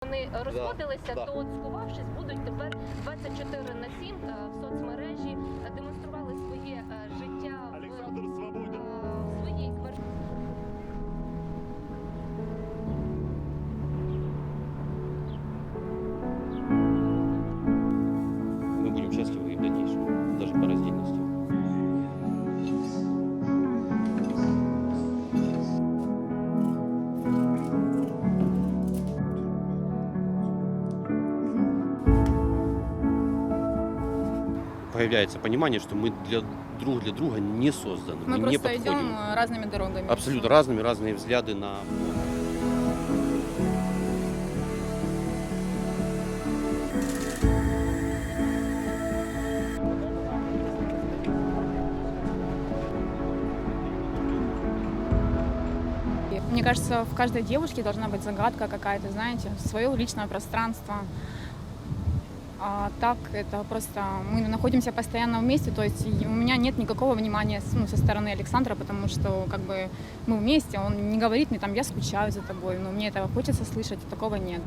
Вони розходилися, да. то от, сховавшись, будуть тепер 24/7 в соцмережі, демонстрували своє життя Олександр Свободін. в своїй квартирі. Мы будем счастливы и в дальнейшем, даже по раздельности. Появляется понимание, что мы для друга не созданы, Мы не просто подходим. идем разными дорогами. Абсолютно разные взгляды на... Мне кажется, в каждой девушке должна быть загадка какая-то, знаете, свое личное пространство. А так это просто мы находимся постоянно вместе, то есть у меня нет никакого внимания со стороны Александра, потому что как бы мы вместе, он не говорит мне там, я скучаю за тобой, но мне этого хочется слышать, такого нет.